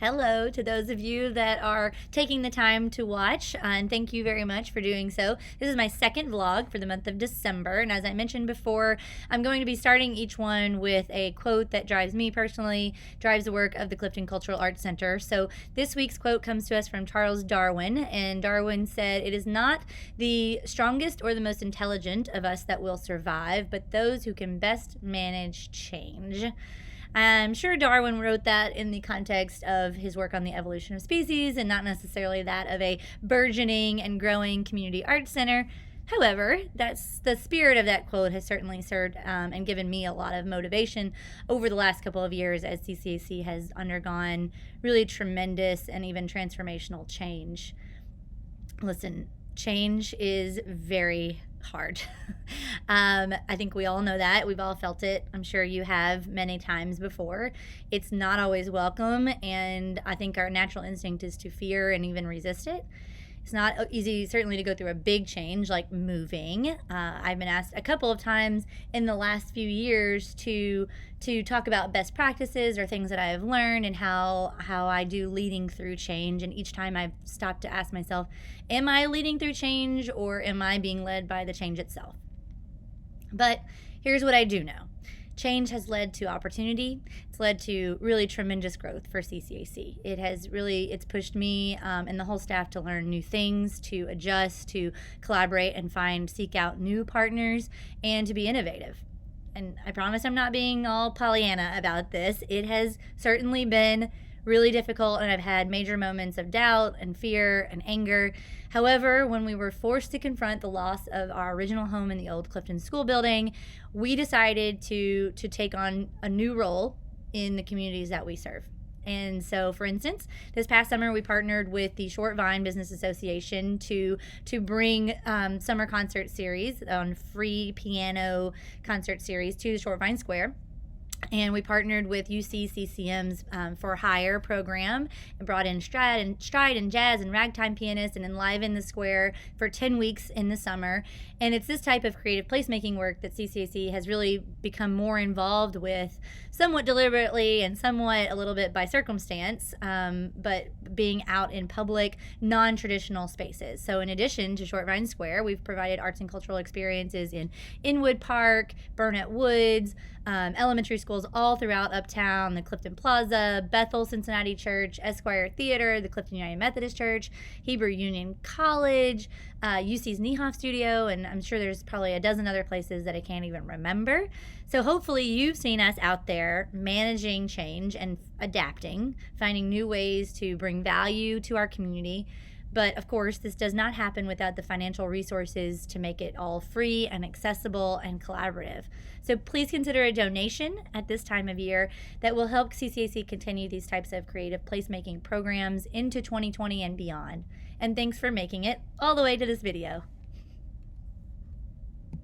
Hello to those of you that are taking the time to watch, and thank you very much for doing so. This is my second vlog for the month of December, and as I mentioned before, I'm going to be starting each one with a quote that drives me personally, drives the work of the Clifton Cultural Arts Center. So this week's quote comes to us from Charles Darwin, and Darwin said, "It is not the strongest or the most intelligent of us that will survive, but those who can best manage change." I'm sure Darwin wrote that in the context of his work on the evolution of species and not necessarily that of a burgeoning and growing community arts center. However, that's the spirit of that quote has certainly served and given me a lot of motivation over the last couple of years as CCAC has undergone really tremendous and even transformational change. Listen, change is very hard. I think we all know that. We've all felt it. I'm sure you have many times before. It's not always welcome, and I think our natural instinct is to fear and even resist it. It's not easy, certainly, to go through a big change like moving. I've been asked a couple of times in the last few years to talk about best practices or things that I have learned and how I do leading through change. And each time I've stopped to ask myself, am I leading through change or am I being led by the change itself? But here's what I do know. Change has led to opportunity. It's led to really tremendous growth for CCAC. It's pushed me and the whole staff to learn new things, to adjust, to collaborate and seek out new partners, and to be innovative. And I promise I'm not being all Pollyanna about this. It has certainly been really difficult, and I've had major moments of doubt and fear and anger. However, when we were forced to confront the loss of our original home in the old Clifton School building, we decided to take on a new role in the communities that we serve. And so, for instance, this past summer we partnered with the Short Vine Business Association to bring summer concert series on free piano concert series to Short Vine Square. And we partnered with UCCCM's For Hire program and brought in stride and jazz and ragtime pianists and enlivened the square for 10 weeks in the summer. And it's this type of creative placemaking work that CCAC has really become more involved with, somewhat deliberately and somewhat a little bit by circumstance, but being out in public, non-traditional spaces. So in addition to Short Vine Square, we've provided arts and cultural experiences in Inwood Park, Burnett Woods, elementary schools all throughout Uptown, the Clifton Plaza, Bethel Cincinnati Church, Esquire Theater, the Clifton United Methodist Church, Hebrew Union College, UC's Niehoff Studio, and I'm sure there's probably a dozen other places that I can't even remember. So hopefully you've seen us out there managing change and adapting, finding new ways to bring value to our community. But of course, this does not happen without the financial resources to make it all free and accessible and collaborative. So please consider a donation at this time of year that will help CCAC continue these types of creative placemaking programs into 2020 and beyond. And thanks for making it all the way to this video.